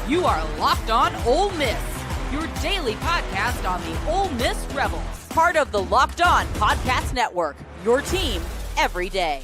You are Locked On Ole Miss, your daily podcast on the Ole Miss Rebels. Part of the Locked On Podcast Network, your team every day.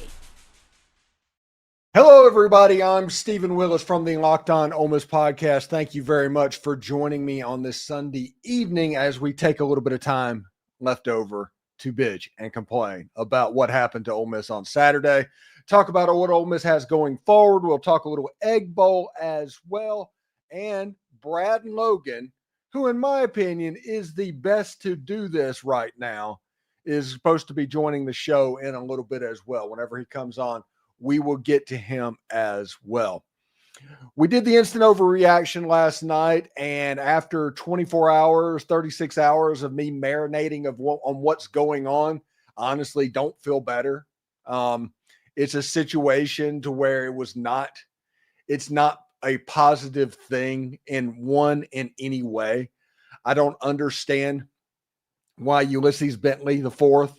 Hello, everybody. I'm Steven Willis from the Locked On Ole Miss podcast. Thank you very much for joining me on this Sunday evening as we take a little bit of time left over to bitch and complain about what happened to Ole Miss on Saturday. Talk about what Ole Miss has going forward. We'll talk a little Egg Bowl as well. And Brad Logan, who in my opinion is the best to do this right now, is supposed to be joining the show in a little bit as well. Whenever he comes on, we will get to him as well. We did the instant overreaction last night, and after 24 hours, 36 hours of me marinating on what's going on, honestly don't feel better. It's a situation to where it's not a positive thing in any way. I don't understand why Ulysses Bentley IV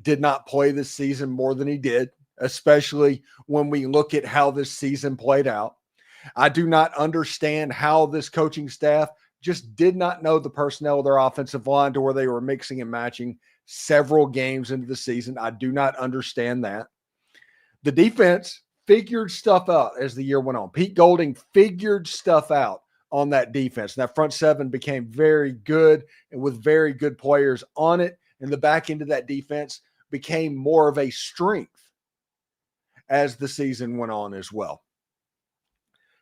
did not play this season more than he did, especially when we look at how this season played out. I do not understand how this coaching staff just did not know the personnel of their offensive line to where they were mixing and matching several games into the season. I do not understand that. The defense figured stuff out as the year went on. Pete Golding figured stuff out on that defense. And that front seven became very good and with very good players on it. And the back end of that defense became more of a strength as the season went on as well.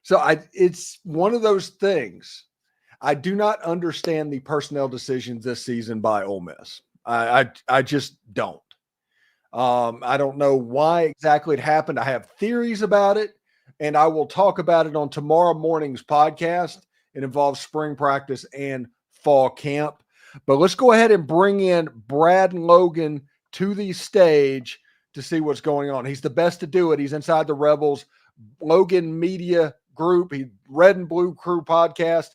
So it's one of those things. I do not understand the personnel decisions this season by Ole Miss. I just don't. I don't know why exactly it happened. I have theories about it, and I will talk about it on tomorrow morning's podcast. It involves spring practice and fall camp. But let's go ahead and bring in Brad Logan to the stage to see what's going on. He's the best to do it. He's inside the Rebels Logan Media Group, Red and Blue Crew podcast.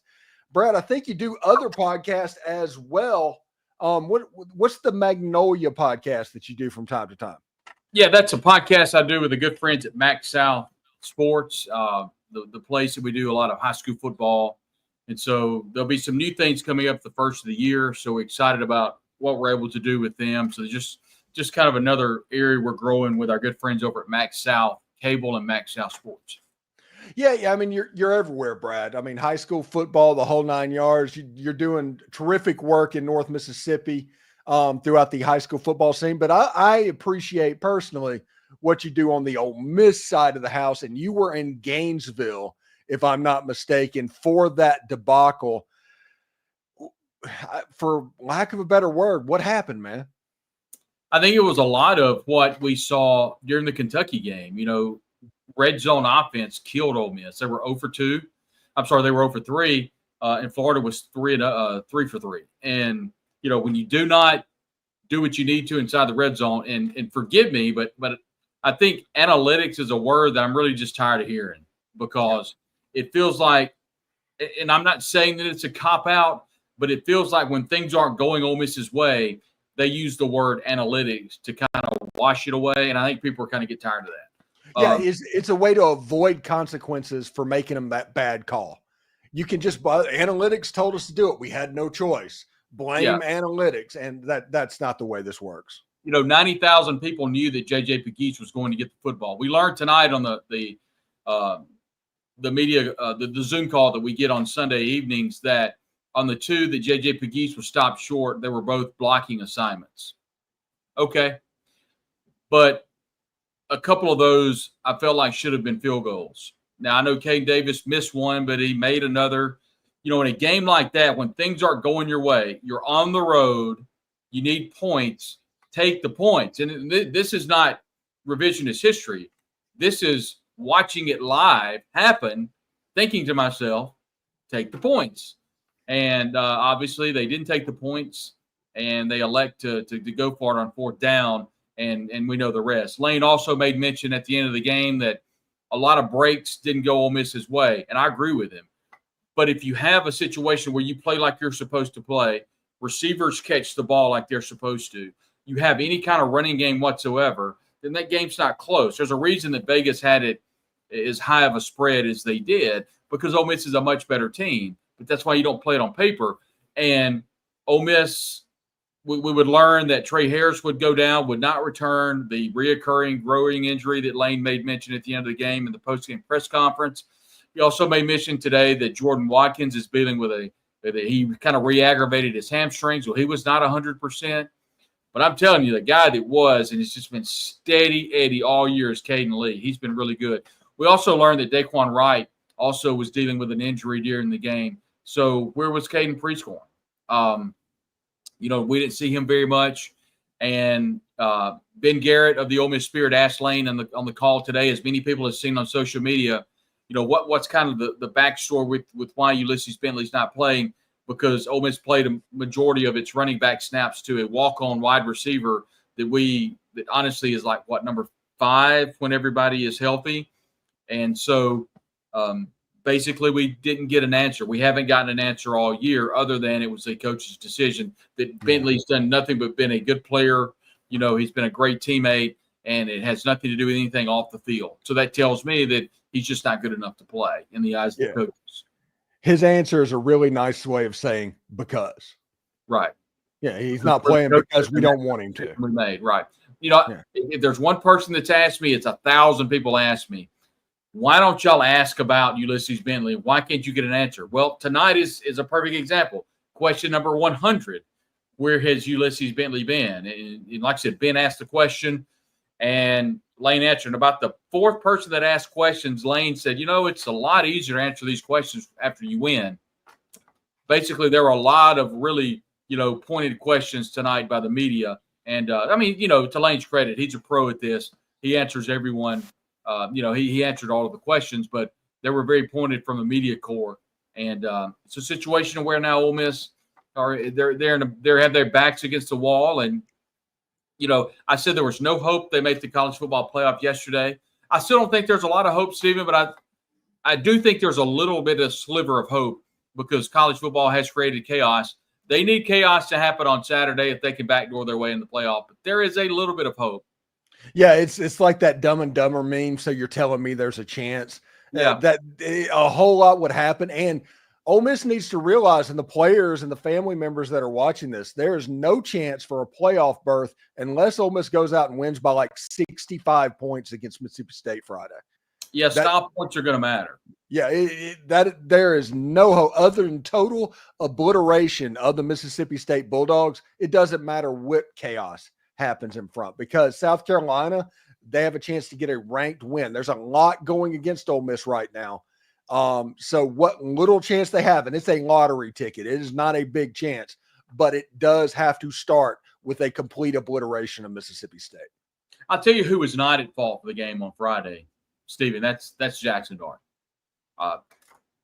Brad, I think you do other podcasts as well. What's the Magnolia podcast that you do from time to time? Yeah, that's a podcast I do with the good friends at Max South Sports, the place that we do a lot of high school football. And so there'll be some new things coming up the first of the year. So we're excited about what we're able to do with them. So just kind of another area we're growing with our good friends over at Max South Cable and Max South Sports. Yeah. I mean, you're everywhere, Brad. I mean, high school football, the whole 9 yards. You're doing terrific work in North Mississippi throughout the high school football scene. But I appreciate personally what you do on the Ole Miss side of the house. And you were in Gainesville, if I'm not mistaken, for that debacle. For lack of a better word, what happened, man? I think it was a lot of what we saw during the Kentucky game. You know, red zone offense killed Ole Miss. They were 0 for 2. I'm sorry, they were 0 for 3. And Florida was 3 for 3. And, you know, when you do not do what you need to inside the red zone, and forgive me, but I think analytics is a word that I'm really just tired of hearing, because it feels like, and I'm not saying that it's a cop-out, but it feels like when things aren't going Ole Miss's way, they use the word analytics to kind of wash it away. And I think people are kind of get tired of that. Yeah, it's a way to avoid consequences for making them that bad call. You can just, analytics told us to do it. We had no choice. Blame analytics, and that's not the way this works. You know, 90,000 people knew that J.J. Pegues was going to get the football. We learned tonight on the media, the Zoom call that we get on Sunday evenings, that on the two that J.J. Pegues was stopped short, they were both blocking assignments. Okay. But a couple of those I felt like should have been field goals. Now, I know Micah Davis missed one, but he made another. You know, in a game like that, when things aren't going your way, you're on the road, you need points, take the points. And this is not revisionist history. This is watching it live happen, thinking to myself, take the points. And obviously they didn't take the points, and they elect to go for it on fourth down. And we know the rest. Lane also made mention at the end of the game that a lot of breaks didn't go Ole Miss's way, and I agree with him. But if you have a situation where you play like you're supposed to play, receivers catch the ball like they're supposed to, you have any kind of running game whatsoever, then that game's not close. There's a reason that Vegas had it as high of a spread as they did because Ole Miss is a much better team. But that's why you don't play it on paper. And Ole Miss, we would learn that Trey Harris would go down, would not return, the reoccurring growing injury that Lane made mention at the end of the game in the postgame press conference. He also made mention today that Jordan Watkins is dealing with he kind of re-aggravated his hamstrings. Well, he was not 100%. But I'm telling you, the guy that was, and it's just been steady Eddie all year, is Caden Lee. He's been really good. We also learned that Daquan Wright also was dealing with an injury during the game. So where was Caden Prescorn? We didn't see him very much. And Ben Garrett of the Ole Miss Spirit asked Lane on the call today, as many people have seen on social media, what's kind of the backstory with why Ulysses Bentley's not playing, because Ole Miss played a majority of its running back snaps to a walk-on wide receiver that honestly is like, number 5 when everybody is healthy. And so basically we didn't get an answer. We haven't gotten an answer all year other than it was a coach's decision that Bentley's done nothing but been a good player. He's been a great teammate, and it has nothing to do with anything off the field. So that tells me that he's just not good enough to play in the eyes of the coaches. His answer is a really nice way of saying because. Right. Yeah, he's not playing because we don't want him to. We made, right. If there's one person that's asked me, it's 1,000 people ask me, why don't y'all ask about Ulysses Bentley? Why can't you get an answer? Well, tonight is a perfect example. Question number 100, where has Ulysses Bentley been? And like I said, Ben asked the question, and Lane answered. And about the 4th person that asked questions, Lane said, it's a lot easier to answer these questions after you win. Basically, there were a lot of really, pointed questions tonight by the media. And, to Lane's credit, he's a pro at this. He answers everyone. He answered all of the questions, but they were very pointed from the media corps. And it's a situation where now Ole Miss they have their backs against the wall. And, I said there was no hope they made the college football playoff yesterday. I still don't think there's a lot of hope, Steven, but I do think there's a little bit of sliver of hope because college football has created chaos. They need chaos to happen on Saturday if they can backdoor their way in the playoff. But there is a little bit of hope. Yeah, it's like that Dumb and Dumber meme. So you're telling me there's a chance that a whole lot would happen. And Ole Miss needs to realize, and the players and the family members that are watching this, there is no chance for a playoff berth unless Ole Miss goes out and wins by like 65 points against Mississippi State Friday. Yeah, stop points are going to matter. Yeah, there is no hope other than total obliteration of the Mississippi State Bulldogs. It doesn't matter what chaos happens in front because South Carolina, they have a chance to get a ranked win. There's a lot going against Ole Miss right now. So what little chance they have, and it's a lottery ticket. It is not a big chance, but it does have to start with a complete obliteration of Mississippi State. I'll tell you who was not at fault for the game on Friday, Steven. That's Jaxson Dart.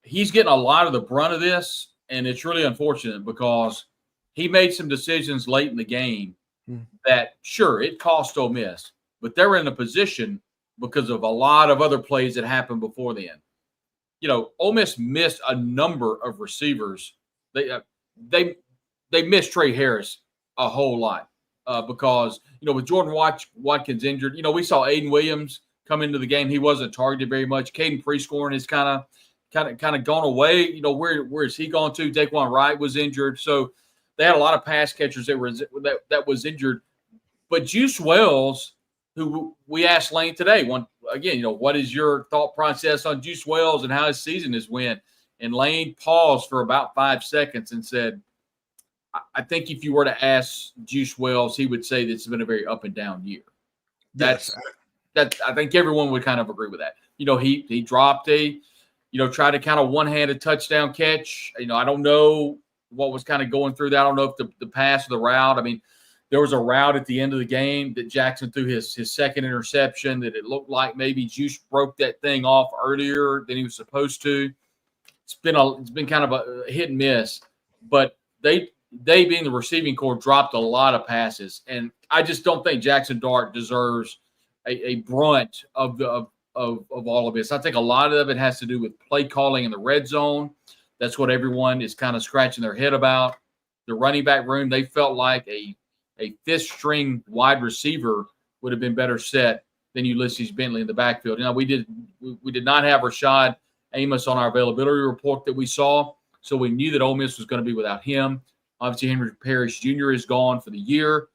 He's getting a lot of the brunt of this, and it's really unfortunate because he made some decisions late in the game that, sure, it cost Ole Miss, but they were in a position because of a lot of other plays that happened before then. Ole Miss missed a number of receivers. They missed Trey Harris a whole lot because, with Jordan Watkins injured, we saw Aiden Williams come into the game. He wasn't targeted very much. Caden Prescorn has kind of gone away. Where is he gone to? Daquan Wright was injured. So they had a lot of pass catchers that was injured. But Juice Wells, who we asked Lane today, what is your thought process on Juice Wells and how his season has went? And Lane paused for about 5 seconds and said, I think if you were to ask Juice Wells, he would say this has been a very up and down year. I think everyone would kind of agree with that. He dropped tried to kind of one-handed touchdown catch. I don't know what was kind of going through that. I don't know if the pass or the route. I mean, there was a route at the end of the game that Jaxson threw his second interception that it looked like maybe Juice broke that thing off earlier than he was supposed to. It's been kind of a hit and miss, but they being the receiving corps dropped a lot of passes, and I just don't think Jaxson Dart deserves a brunt of all of this. I think a lot of it has to do with play calling in the red zone. That's what everyone is kind of scratching their head about. The running back room, they felt like a fifth-string wide receiver would have been better set than Ulysses Bentley in the backfield. We did not have Rashad Amos on our availability report that we saw, so we knew that Ole Miss was going to be without him. Obviously, Henry Parrish Jr. is gone for the year,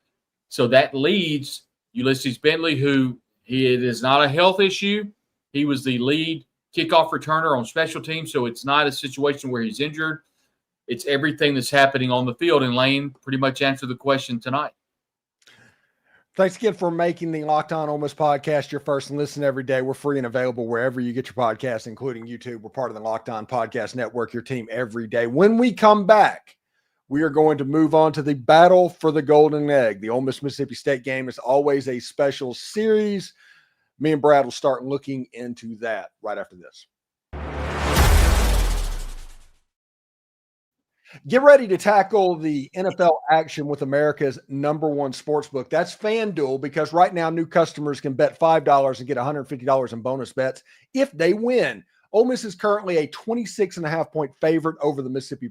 so that leads Ulysses Bentley, who it is not a health issue. He was the lead kickoff returner on special teams, so it's not a situation where he's injured. It's everything that's happening on the field, and Lane pretty much answered the question tonight. Thanks again for making the Locked On Ole Miss podcast your first listen every day. We're free and available wherever you get your podcasts, including YouTube. We're part of the Locked On Podcast Network, your team every day. When we come back, we are going to move on to the battle for the Golden Egg. The Ole Miss-Mississippi State game is always a special series. Me and Brad will start looking into that right after this. Get ready to tackle the NFL action with America's #1 sportsbook. That's FanDuel, because right now new customers can bet $5 and get $150 in bonus bets if they win. Ole Miss is currently a 26.5-point favorite over the Mississippi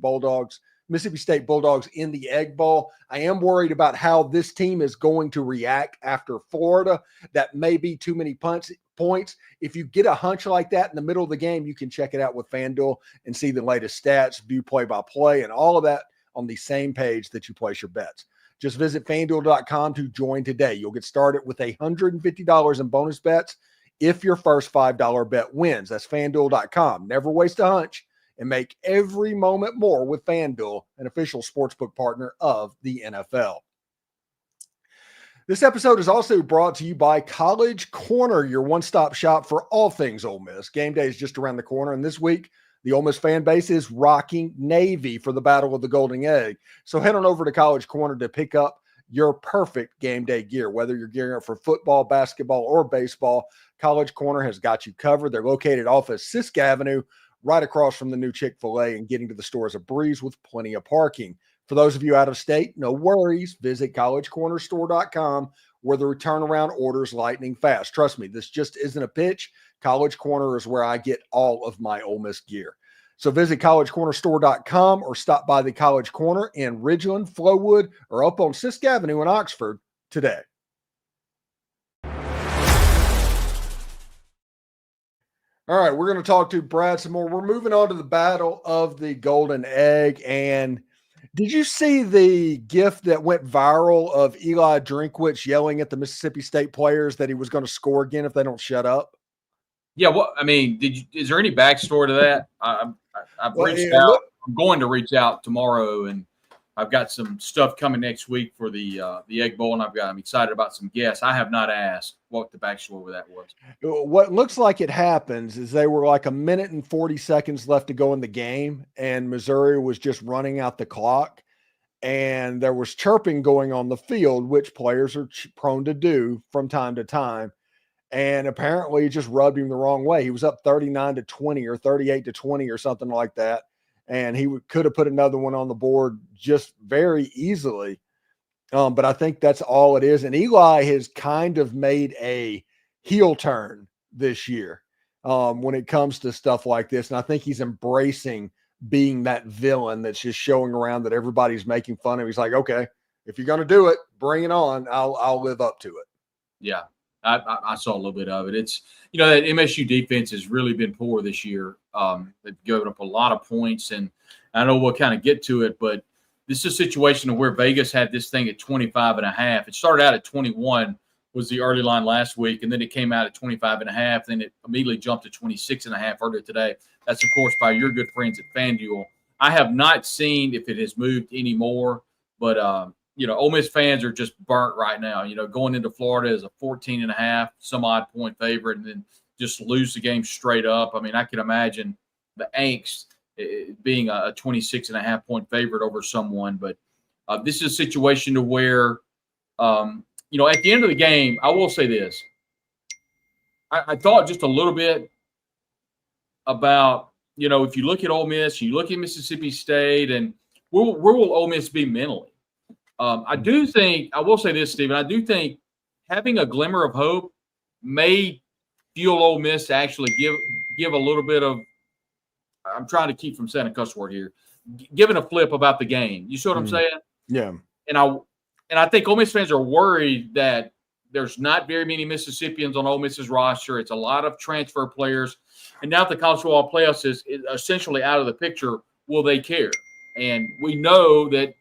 State Bulldogs in the Egg Bowl. I am worried about how this team is going to react after Florida. That may be too many points. If you get a hunch like that in the middle of the game, you can check it out with FanDuel and see the latest stats, view play-by-play, and all of that on the same page that you place your bets. Just visit FanDuel.com to join today. You'll get started with $150 in bonus bets if your first $5 bet wins. That's FanDuel.com. Never waste a hunch, and make every moment more with FanDuel, an official sportsbook partner of the NFL. This episode is also brought to you by College Corner, your one-stop shop for all things Ole Miss. Game day is just around the corner, and this week, the Ole Miss fan base is rocking Navy for the Battle of the Golden Egg. So head on over to College Corner to pick up your perfect game day gear. Whether you're gearing up for football, basketball, or baseball, College Corner has got you covered. They're located off of Sisk Avenue, right across from the new Chick-fil-A, and getting to the store is a breeze with plenty of parking. For those of you out of state, no worries. Visit collegecornerstore.com, where the turnaround orders lightning fast. Trust me, this just isn't a pitch. College Corner is where I get all of my Ole Miss gear. So visit collegecornerstore.com or stop by the College Corner in Ridgeland, Flowood, or up on Sisk Avenue in Oxford today. All right, we're going to talk to Brad some more. We're moving on to the battle of the Golden Egg. And did you see the GIF that went viral of Eli Drinkwitz yelling at the Mississippi State players that he was going to score again if they don't shut up? Yeah, well, I mean, is there any backstory to that? I've reached out. I'm going to reach out tomorrow, and I've got some stuff coming next week for the Egg Bowl, and I'm excited about some guests. I have not asked what the backstory with that was. What looks like it happens is they were like 1 minute and 40 seconds left to go in the game, and Missouri was just running out the clock, and there was chirping going on the field, which players are prone to do from time to time. And apparently it just rubbed him the wrong way. He was up 39-20 or 38-20 or something like that. And he could have put another one on the board just very easily. But I think that's all it is. And Eli has kind of made a heel turn this year when it comes to stuff like this. And I think he's embracing being that villain that's just showing around that everybody's making fun of. He's like, okay, if you're going to do it, bring it on. I'll live up to it. Yeah. I saw a little bit of it. It's, that MSU defense has really been poor this year. They've given up a lot of points, and I know we'll kind of get to it, but this is a situation where Vegas had this thing at 25.5. It started out at 21 was the early line last week, and then it came out at 25.5. Then it immediately jumped to 26.5 earlier today. That's, of course, by your good friends at FanDuel. I have not seen if it has moved anymore, but Ole Miss fans are just burnt right now. Going into Florida as a 14.5 some odd point favorite and then just lose the game straight up. I mean, I can imagine the angst being a 26.5 point favorite over someone. But this is a situation to where, at the end of the game, I will say this. I thought just a little bit about, if you look at Ole Miss, you look at Mississippi State, and where will Ole Miss be mentally? I do think, I will say this, Steven, I do think having a glimmer of hope may fuel Ole Miss to actually give a little bit of, I'm trying to keep from saying a cuss word here, giving a flip about the game. You see what I'm saying? Yeah. And I think Ole Miss fans are worried that There's not very many Mississippians on Ole Miss's roster. It's a lot of transfer players. And now that the college football playoffs is essentially out of the picture, will they care? And we know that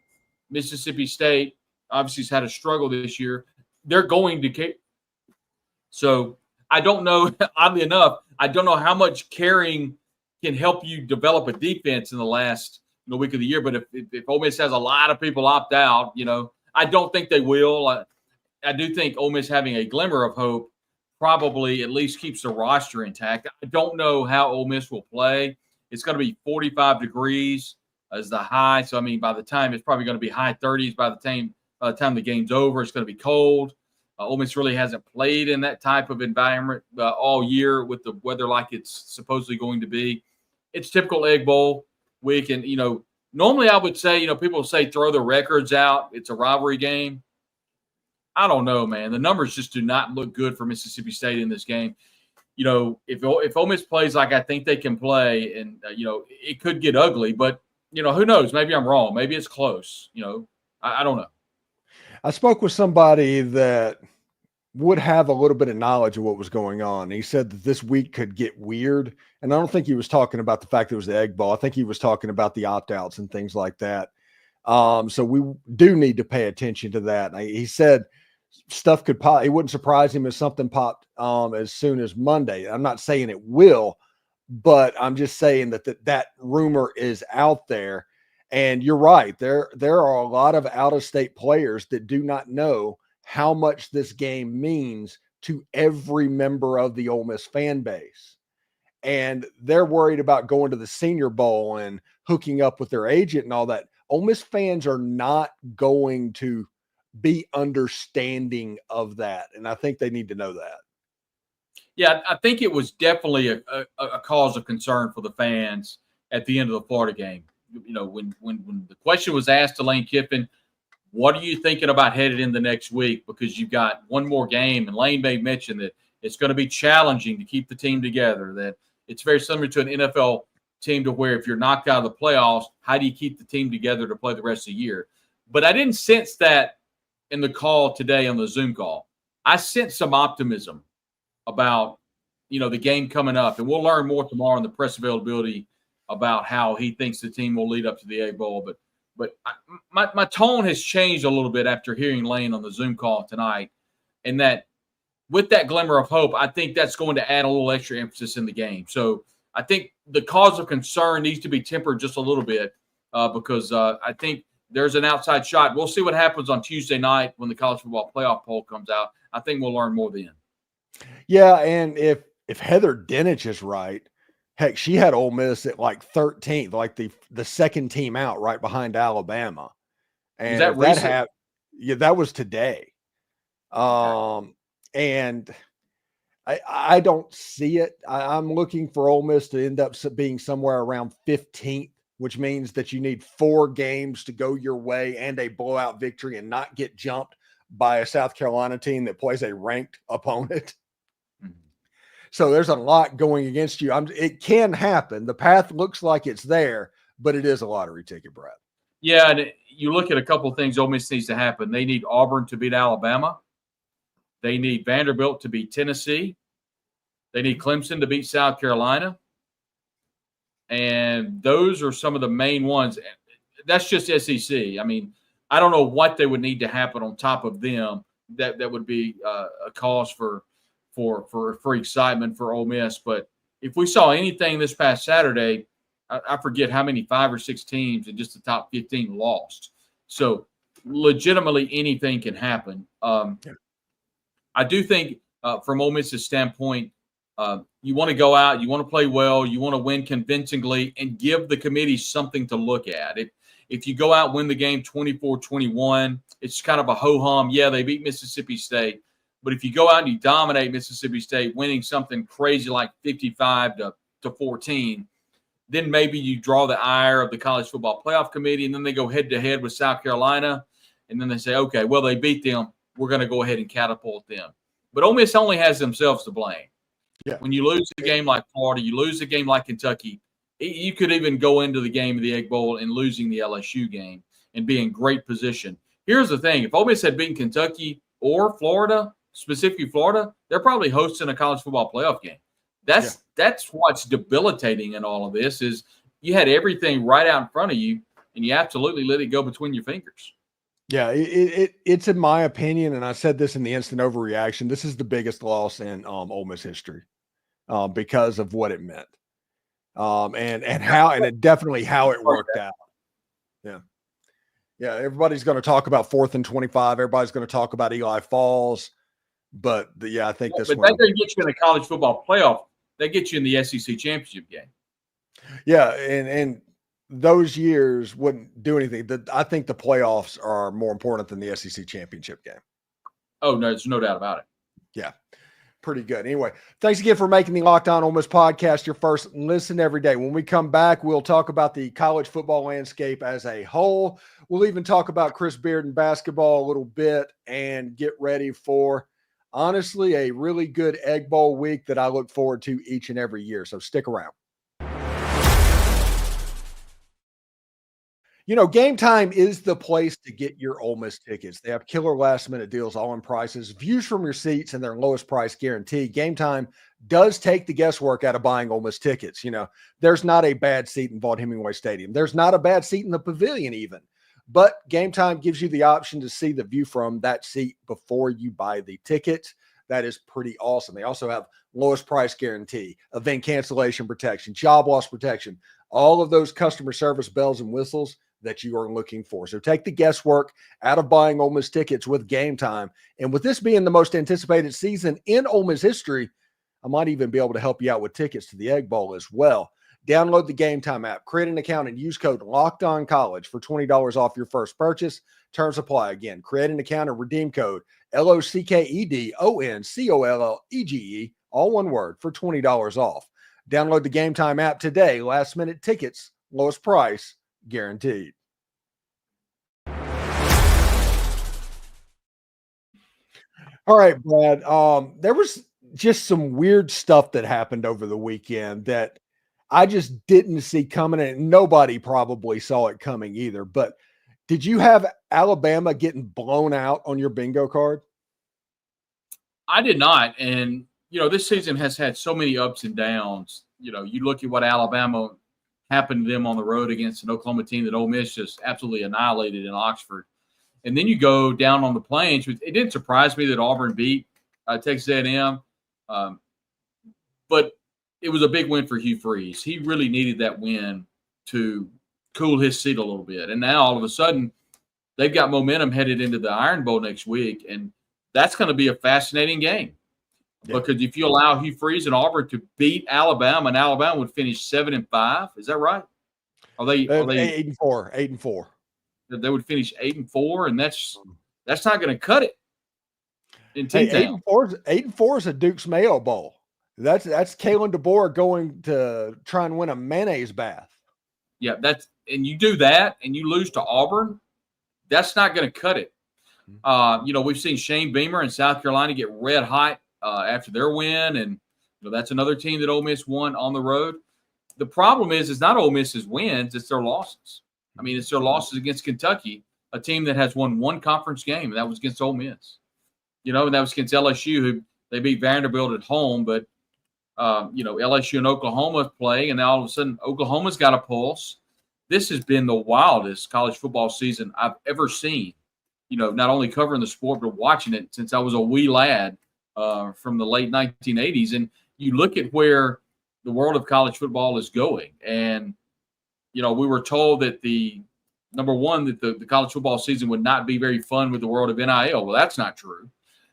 Mississippi State obviously has had a struggle this year. They're going to care. So I don't know, oddly enough, I don't know how much caring can help you develop a defense in the last week of the year. But if Ole Miss has a lot of people opt out, I don't think they will. I do think Ole Miss having a glimmer of hope probably at least keeps the roster intact. I don't know how Ole Miss will play. It's going to be 45 degrees as the high. So, by the time it's probably going to be high 30s by the time the game's over. It's going to be cold. Ole Miss really hasn't played in that type of environment all year with the weather like it's supposedly going to be. It's typical Egg Bowl week. And, normally I would say, people say throw the records out. It's a rivalry game. I don't know, man. The numbers just do not look good for Mississippi State in this game. If Ole Miss plays like I think they can play, and, it could get ugly. But, who knows? Maybe I'm wrong. Maybe it's close. I don't know. I spoke with somebody that would have a little bit of knowledge of what was going on. He said that this week could get weird. And I don't think he was talking about the fact that it was the Egg Bowl. I think he was talking about the opt-outs and things like that. So we do need to pay attention to that. He said stuff could pop. It wouldn't surprise him if something popped as soon as Monday. I'm not saying it will, but I'm just saying that rumor is out there. And you're right. There are a lot of out-of-state players that do not know how much this game means to every member of the Ole Miss fan base. And they're worried about going to the Senior Bowl and hooking up with their agent and all that. Ole Miss fans are not going to be understanding of that. And I think they need to know that. Yeah, I think it was definitely a cause of concern for the fans at the end of the Florida game. When the question was asked to Lane Kiffin, what are you thinking about headed in the next week? Because you've got one more game, and Lane may mention that it's going to be challenging to keep the team together, that it's very similar to an NFL team to where if you're knocked out of the playoffs, how do you keep the team together to play the rest of the year? But I didn't sense that in the call today on the Zoom call. I sensed some optimism about, the game coming up, and we'll learn more tomorrow in the press availability about how he thinks the team will lead up to the Egg Bowl. But my tone has changed a little bit after hearing Lane on the Zoom call tonight, and that with that glimmer of hope, I think that's going to add a little extra emphasis in the game. So I think the cause of concern needs to be tempered just a little bit because I think there's an outside shot. We'll see what happens on Tuesday night when the college football playoff poll comes out. I think we'll learn more then. Yeah, and if Heather Dinich is right, heck, she had Ole Miss at like 13th, like the second team out right behind Alabama. And that was today. And I don't see it. I'm looking for Ole Miss to end up being somewhere around 15th, which means that you need 4 games to go your way and a blowout victory and not get jumped by a South Carolina team that plays a ranked opponent. So there's a lot going against you. It can happen. The path looks like it's there, but it is a lottery ticket, Brad. Yeah, and you look at a couple of things Ole Miss needs to happen. They need Auburn to beat Alabama. They need Vanderbilt to beat Tennessee. They need Clemson to beat South Carolina. And those are some of the main ones. That's just SEC. I don't know what they would need to happen on top of them that would be a cause for excitement for Ole Miss. But if we saw anything this past Saturday, I forget how many 5 or 6 teams in just the top 15 lost. So legitimately anything can happen. I do think from Ole Miss's standpoint, you want to go out, you want to play well, you want to win convincingly and give the committee something to look at. If you go out, win the game 24-21, it's kind of a ho-hum. Yeah, they beat Mississippi State. But if you go out and you dominate Mississippi State, winning something crazy like 55-14, then maybe you draw the ire of the College Football Playoff Committee, and then they go head-to-head with South Carolina, and then they say, okay, well, they beat them. We're going to go ahead and catapult them. But Ole Miss only has themselves to blame. Yeah. When you lose a game like Florida, you lose a game like Kentucky, you could even go into the game of the Egg Bowl and losing the LSU game and be in great position. Here's the thing. If Ole Miss had beaten Kentucky or Florida, specifically Florida, they're probably hosting a college football playoff game. That's what's debilitating in all of this is you had everything right out in front of you, and you absolutely let it go between your fingers. Yeah, it's in my opinion, and I said this in the instant overreaction, this is the biggest loss in Ole Miss history because of what it meant. And it definitely how it worked out. Yeah. Yeah, everybody's going to talk about 4th and 25. Everybody's going to talk about Eli Falls. But, I think this one. But that doesn't get you in the college football playoff. That gets you in the SEC championship game. Yeah, and those years wouldn't do anything. I think the playoffs are more important than the SEC championship game. Oh, no, there's no doubt about it. Yeah, pretty good. Anyway, thanks again for making the Locked On Ole Miss podcast your first listen every day. When we come back, we'll talk about the college football landscape as a whole. We'll even talk about Chris Beard and basketball a little bit and get ready for, honestly, a really good Egg Bowl week that I look forward to each and every year. So stick around. Game Time is the place to get your Ole Miss tickets. They have killer last-minute deals, all-in prices, views from your seats, and their lowest price guarantee. Game Time does take the guesswork out of buying Ole Miss tickets. There's not a bad seat in Vaught-Hemingway Stadium. There's not a bad seat in the pavilion even. But Game Time gives you the option to see the view from that seat before you buy the ticket. That is pretty awesome. They also have lowest price guarantee, event cancellation protection, job loss protection, all of those customer service bells and whistles that you are looking for. So take the guesswork out of buying Ole Miss tickets with Game Time. And with this being the most anticipated season in Ole Miss history, I might even be able to help you out with tickets to the Egg Bowl as well. Download the Game Time app, create an account, and use code LOCKEDONCollege for $20 off your first purchase. Terms apply. Again, create an account and redeem code LOCKEDONCOLLEGE, all one word, for $20 off. Download the Game Time app today. Last minute tickets, lowest price guaranteed. All right, Brad. There was just some weird stuff that happened over the weekend that I just didn't see coming, and nobody probably saw it coming either. But did you have Alabama getting blown out on your bingo card? I did not. And, this season has had so many ups and downs. You look at what Alabama happened to them on the road against an Oklahoma team that Ole Miss just absolutely annihilated in Oxford. And then you go down on the Plains. It didn't surprise me that Auburn beat Texas A&M. But it was a big win for Hugh Freeze. He really needed that win to cool his seat a little bit. And now all of a sudden they've got momentum headed into the Iron Bowl next week. And that's going to be a fascinating game. Yeah. Because if you allow Hugh Freeze and Auburn to beat Alabama, and Alabama would finish 7-5, is that right? Are they 8-4? 8-4. They would finish 8-4, and that's not going to cut it. In 8-4 is a Duke's Mayo Bowl. That's Kalen DeBoer going to try and win a mayonnaise bath. Yeah, and you do that, and you lose to Auburn. That's not going to cut it. We've seen Shane Beamer in South Carolina get red hot after their win, and that's another team that Ole Miss won on the road. The problem is not Ole Miss's wins; it's their losses. I mean, it's their losses against Kentucky, a team that has won one conference game, and that was against Ole Miss. And that was against LSU, who they beat Vanderbilt at home, but LSU and Oklahoma playing, and now all of a sudden Oklahoma's got a pulse. This has been the wildest college football season I've ever seen. Not only covering the sport, but watching it since I was a wee lad from the late 1980s. And you look at where the world of college football is going. And, we were told that the college football season would not be very fun with the world of NIL. Well, that's not true.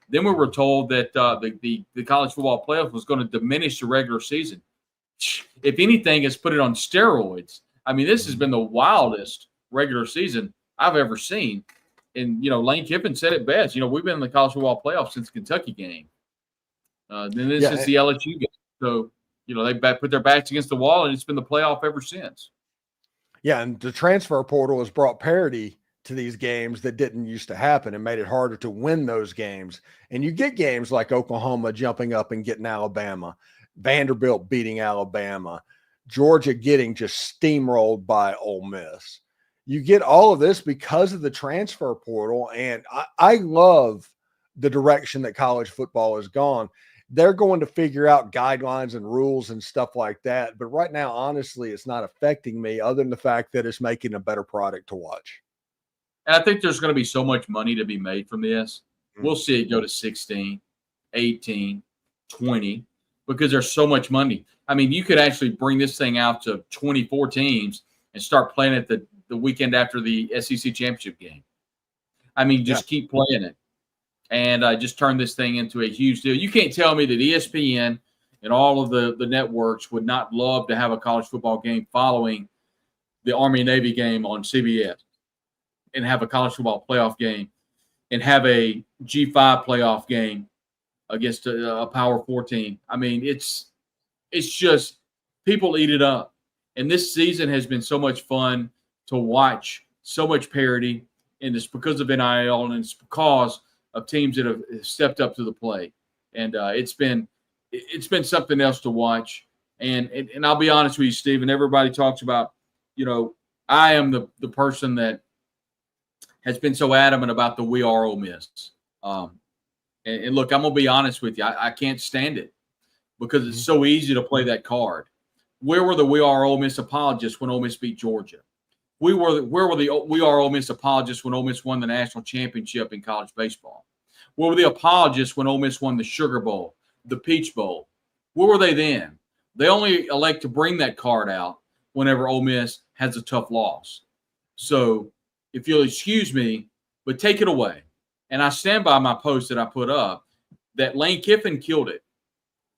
Then we were told that the college football playoff was going to diminish the regular season. If anything, it's put it on steroids. I mean, this has been the wildest regular season I've ever seen. And, Lane Kiffin said it best. We've been in the college football playoff since the Kentucky game. Since the LSU game. So, they put their backs against the wall, and it's been the playoff ever since. Yeah, and the transfer portal has brought parity to these games that didn't used to happen and made it harder to win those games. And you get games like Oklahoma jumping up and getting Alabama, Vanderbilt beating Alabama, Georgia getting just steamrolled by Ole Miss. You get all of this because of the transfer portal. And I love the direction that college football has gone. They're going to figure out guidelines and rules and stuff like that. But right now, honestly, it's not affecting me other than the fact that it's making a better product to watch. And I think there's going to be so much money to be made from this. We'll see it go to 16, 18, 20, because there's so much money. I mean, you could actually bring this thing out to 24 teams and start playing it the weekend after the SEC championship game. I mean, just keep playing it. And just turn this thing into a huge deal. You can't tell me that ESPN and all of the networks would not love to have a college football game following the Army and Navy game on CBS and have a college football playoff game and have a G5 playoff game against a Power 4 team. I mean, it's just people eat it up. And this season has been so much fun to watch, so much parity, and it's because of NIL and it's because of teams that have stepped up to the plate. And it's been something else to watch. And I'll be honest with you, Steven, everybody talks about, I am the person that has been so adamant about the We Are Ole Miss. And look, I'm going to be honest with you. I can't stand it because it's so easy to play that card. Where were the We Are Ole Miss apologists when Ole Miss beat Georgia? Where were the We Are Ole Miss apologists when Ole Miss won the national championship in college baseball? Where were the apologists when Ole Miss won the Sugar Bowl, the Peach Bowl? Where were they then? They only elect to bring that card out whenever Ole Miss has a tough loss. So if you'll excuse me, but take it away. And I stand by my post that I put up that Lane Kiffin killed it.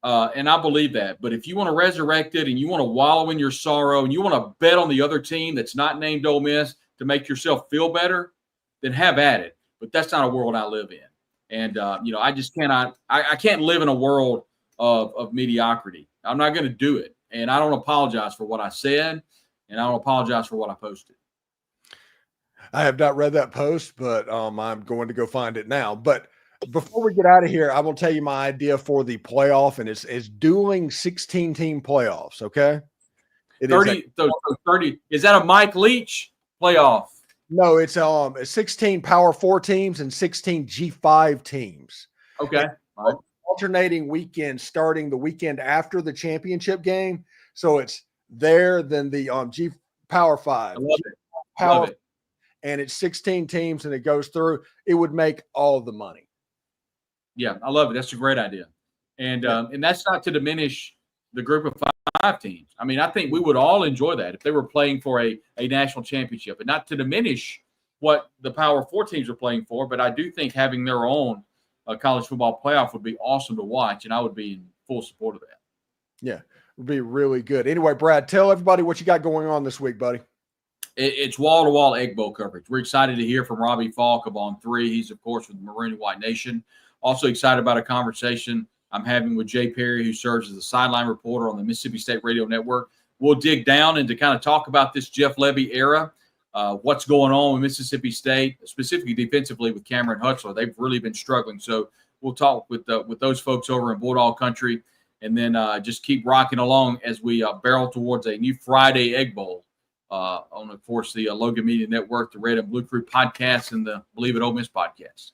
And I believe that. But if you want to resurrect it and you want to wallow in your sorrow and you want to bet on the other team that's not named Ole Miss to make yourself feel better, then have at it. But that's not a world I live in. And, I just cannot – I can't live in a world of mediocrity. I'm not going to do it. And I don't apologize for what I said, and I don't apologize for what I posted. I have not read that post, but I'm going to go find it now. But before we get out of here, I will tell you my idea for the playoff, and it's dueling 16-team playoffs, okay? 30. Is that a Mike Leach playoff? No, it's 16 Power 4 teams and 16 G5 teams. Okay. All right. Alternating weekends starting the weekend after the championship game. So it's there, then the G Power 5. I love it. Power, and it's 16 teams, and it goes through. It would make all the money. Yeah, I love it. That's a great idea. And and that's not to diminish the group of 5 teams. I mean, I think we would all enjoy that if they were playing for a national championship, and not to diminish what the Power 4 teams are playing for, but I do think having their own college football playoff would be awesome to watch, and I would be in full support of that. Yeah, it would be really good. Anyway, Brad, tell everybody what you got going on this week, buddy. It's wall-to-wall Egg Bowl coverage. We're excited to hear from Robbie Falk of On 3. He's, of course, with Maroon and White Nation. Also excited about a conversation I'm having with Jay Perry, who serves as the sideline reporter on the Mississippi State Radio Network. We'll dig down and to kind of talk about this Jeff Lebby era, what's going on with Mississippi State, specifically defensively with Cameron Hutzler. They've really been struggling. So we'll talk with those folks over in Bulldog Country, and then just keep rocking along as we barrel towards a new Friday Egg Bowl on, of course, the Logan Media Network, the Red and Blue Crew podcast, and the Believe It Ole Miss podcast.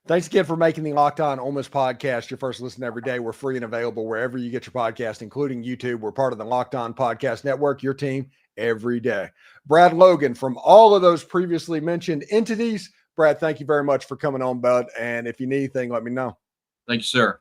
Thanks again for making the Locked On Ole Miss podcast your first listen every day. We're free and available wherever you get your podcast, including YouTube. We're part of the Locked On Podcast Network, your team every day. Brad Logan, from all of those previously mentioned entities, Brad, thank you very much for coming on, bud. And if you need anything, let me know. Thank you, sir.